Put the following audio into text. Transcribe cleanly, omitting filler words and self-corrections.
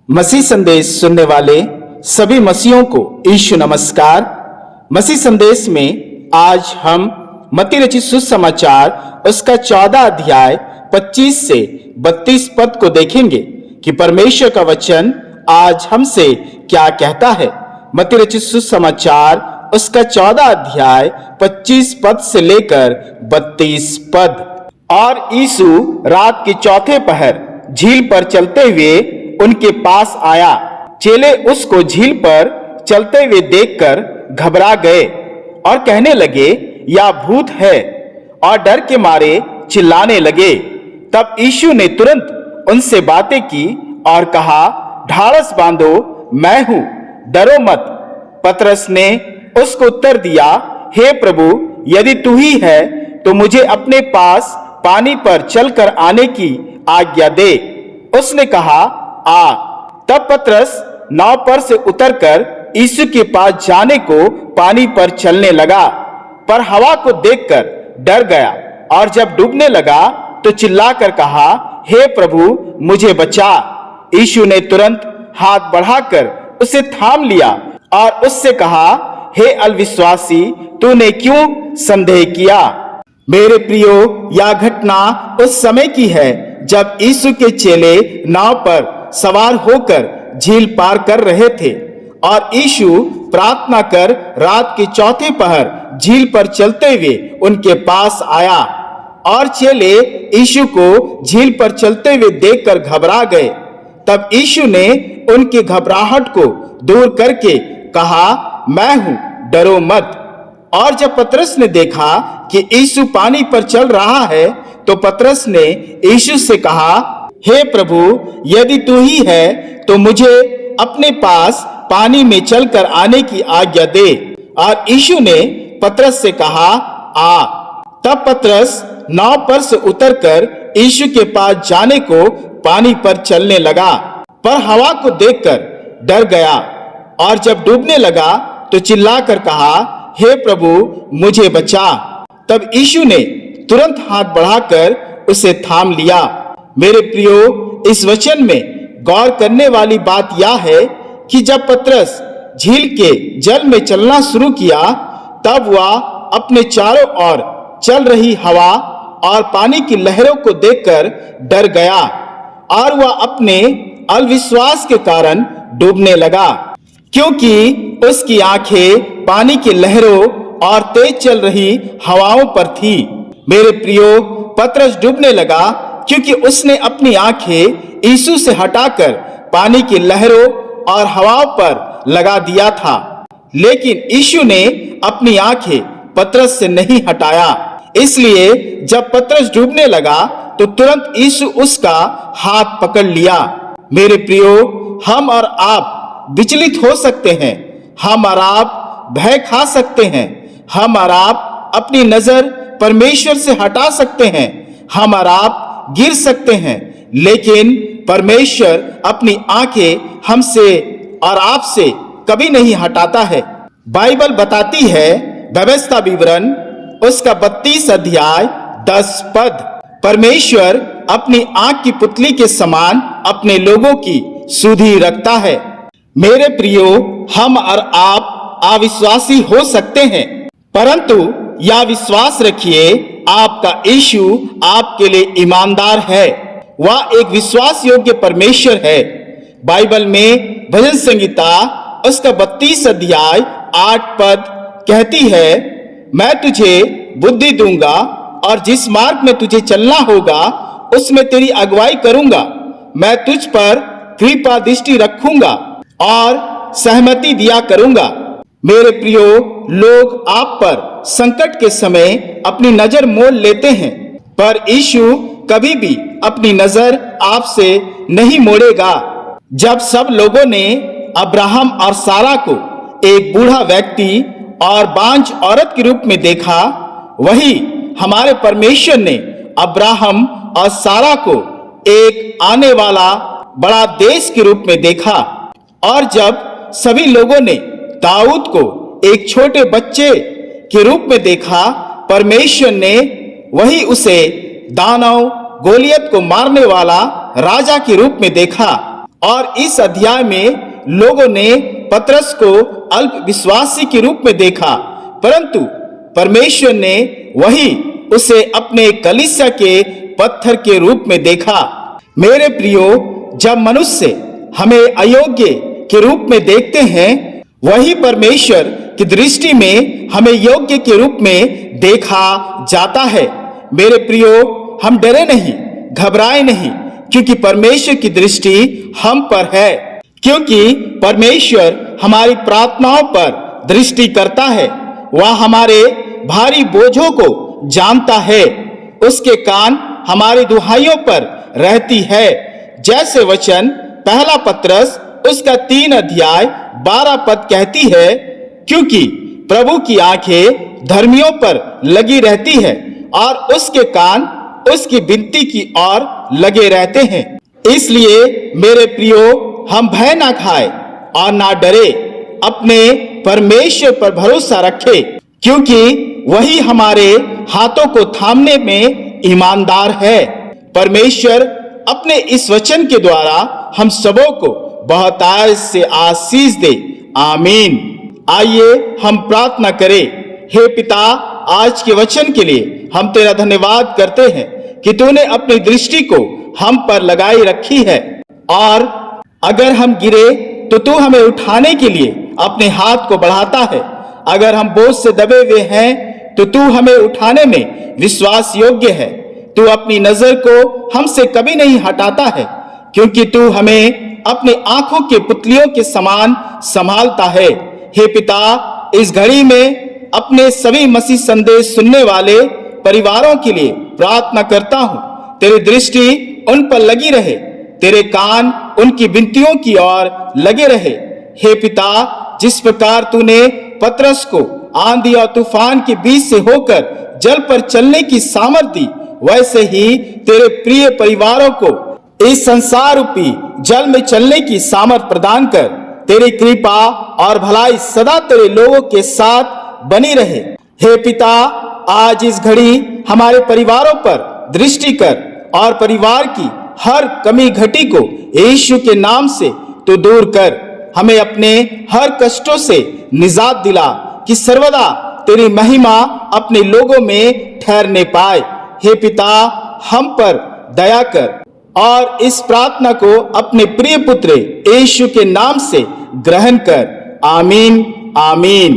मसीह संदेश सुनने वाले सभी मसीहों को यीशु नमस्कार। मसीह संदेश में आज हम मत्ती रचित सुसमाचार उसका 14 अध्याय 25 से 32 पद को देखेंगे कि परमेश्वर का वचन आज हमसे क्या कहता है। मत्ती रचित सुसमाचार उसका 14 अध्याय 25 पद से लेकर 32 पद। और यीशु रात के चौथे पहर झील पर चलते हुए उनके पास आया। चेले उसको झील पर चलते हुए देखकर घबरा गए और कहने लगे, या भूत है, और डर के मारे चिल्लाने लगे। तब यीशु ने तुरंत उनसे बातें की और कहा, ढाढ़स बांधो, मैं हूं, डरो मत। पतरस ने उसको उत्तर दिया, हे प्रभु, यदि तू ही है तो मुझे अपने पास पानी पर चलकर आने की आज्ञा दे। उसने कहा, आ। तब पतरस नाव पर से उतरकर यीशु के पास जाने को पानी पर चलने लगा, पर हवा को देखकर डर गया और जब डूबने लगा तो चिल्लाकर कहा, हे प्रभु, मुझे बचा। यीशु ने तुरंत हाथ बढ़ाकर उसे थाम लिया और उससे कहा, हे अविश्वासी, तूने क्यों संदेह किया। मेरे प्रियो, यह घटना उस समय की है जब यीशु के चेले नाव पर सवार होकर झील पार कर रहे थे और यीशु प्रार्थना कर रात के चौथे पहर झील पर चलते हुए उनके पास आया। और चेले यीशु को झील पर चलते हुए देखकर घबरा गए। तब यीशु ने उनकी घबराहट को दूर करके कहा, मैं हूं, डरो मत। और जब पतरस ने देखा कि यीशु पानी पर चल रहा है तो पतरस ने यीशु से कहा, हे प्रभु, यदि तू ही है तो मुझे अपने पास पानी में चलकर आने की आज्ञा दे। और यीशु ने पतरस से कहा, आ। तब पतरस नाव पर से उतरकर यीशु के पास जाने को पानी पर चलने लगा, पर हवा को देखकर डर गया और जब डूबने लगा तो चिल्लाकर कहा, हे प्रभु, मुझे बचा। तब यीशु ने तुरंत हाथ बढ़ाकर उसे थाम लिया। मेरे प्रियो, इस वचन में गौर करने वाली बात यह है कि जब पतरस झील के जल में चलना शुरू किया तब वह अपने चारों ओर चल रही हवा और पानी की लहरों को देखकर डर गया और वह अपने अविश्वास के कारण डूबने लगा, क्योंकि उसकी आंखें पानी की लहरों और तेज चल रही हवाओं पर थी। मेरे प्रियो, पतरस डूबने लगा क्योंकि उसने अपनी आंखें यीशु से हटाकर पानी की लहरों और हवाओं पर लगा दिया था, लेकिन यीशु ने अपनी आंखें पतरस से नहीं हटाया। इसलिए जब पतरस डूबने लगा तो तुरंत यीशु उसका हाथ पकड़ लिया। मेरे प्रियो, हम और आप विचलित हो सकते हैं, हम और आप भय खा सकते हैं, हम और आप अपनी नजर परमेश्वर से हटा सकते हैं, हम और आप गिर सकते हैं, लेकिन परमेश्वर अपनी आंखें हमसे और आपसे कभी नहीं हटाता है। बाइबल बताती है, व्यवस्था विवरण उसका 32 अध्याय 10 पद, परमेश्वर अपनी आंख की पुतली के समान अपने लोगों की सुधि रखता है। मेरे प्रियो, हम और आप अविश्वासी हो सकते हैं, परंतु यह विश्वास रखिए, आपका यीशु आपके लिए ईमानदार है। वह एक विश्वास योग्य परमेश्वर है। बाइबल में भजन संहिता उसका 32 अध्याय 8 पद कहती है, मैं तुझे बुद्धि दूंगा और जिस मार्ग में तुझे चलना होगा उसमें तेरी अगुवाई करूंगा। मैं तुझ पर कृपा दृष्टि रखूंगा और सहमति दिया करूंगा। मेरे प्रियो, लोग आप पर संकट के समय अपनी नजर मोड़ लेते हैं, पर यीशु कभी भी अपनी नजर आपसे नहीं मोड़ेगा। जब सब लोगों ने अब्राहम और सारा को एक बूढ़ा व्यक्ति और बांझ औरत के रूप में देखा, वही हमारे परमेश्वर ने अब्राहम और सारा को एक आने वाला बड़ा देश के रूप में देखा। और जब सभी लोगों ने दाऊद को एक छोटे बच्चे के रूप में देखा, परमेश्वर ने वही उसे दानव गोलियत को मारने वाला राजा के रूप में देखा। और इस अध्याय में लोगों ने पतरस को अल्प विश्वासी के रूप में देखा, परंतु परमेश्वर ने वही उसे अपने कलीसिया के पत्थर के रूप में देखा। मेरे प्रियो, जब मनुष्य हमें अयोग्य के रूप में देखते हैं, वही परमेश्वर की दृष्टि में हमें योग्य के रूप में देखा जाता है। मेरे प्रियो, हम डरे नहीं, घबराए नहीं, क्योंकि परमेश्वर की दृष्टि हम पर है। क्योंकि परमेश्वर हमारी प्रार्थनाओं पर दृष्टि करता है। वह हमारे भारी बोझों को जानता है। उसके कान हमारी दुहाइयों पर रहती है। जैसे वचन पहला पतरस उसका 3 अध्याय 12 पद कहती है, क्योंकि प्रभु की आंखें धर्मियों पर लगी रहती है और उसके कान उसकी विनती की ओर लगे रहते हैं। इसलिए मेरे प्रियो, हम भय ना खाए और ना डरे, अपने परमेश्वर पर भरोसा रखें, क्योंकि वही हमारे हाथों को थामने में ईमानदार है। परमेश्वर अपने इस वचन के द्वारा हम सबों को बहुतायत से आशीष दे। आमीन। आइए हम प्रार्थना करें। हे पिता, आज के वचन के लिए हम तेरा धन्यवाद करते हैं कि तूने अपनी दृष्टि को हम पर लगाई रखी है, और अगर हम गिरे तो तू हमें उठाने के लिए अपने हाथ को बढ़ाता है। अगर हम बोझ से दबे हुए हैं तो तू हमें उठाने में विश्वास योग्य है। तू अपनी नजर को हमसे कभी नहीं हटाता है, क्योंकि तू हमें अपनी आंखों के पुतलियों के समान संभालता है। हे पिता, इस घड़ी में अपने सभी मसीह संदेश सुनने वाले परिवारों के लिए प्रार्थना करता हूं। तेरी दृष्टि उन पर लगी रहे, तेरे कान उनकी विनतियों की ओर लगे रहे। हे पिता, जिस प्रकार तूने पतरस को आंधी और तूफान के बीच से होकर जल पर चलने की सामर्थ दी, वैसे ही तेरे प्रिय परिवारों को इस संसार रूपी जल में चलने की सामर्थ प्रदान कर। तेरी कृपा और भलाई सदा तेरे लोगों के साथ बनी रहे। हे पिता, आज इस घड़ी हमारे परिवारों पर दृष्टि कर और परिवार की हर कमी घटी को यीशु के नाम से तू दूर कर। हमें अपने हर कष्टों से निजात दिला कि सर्वदा तेरी महिमा अपने लोगों में ठहरने पाए। हे पिता, हम पर दया कर और इस प्रार्थना को अपने प्रिय पुत्र यीशु के नाम से ग्रहण कर। आमीन, आमीन।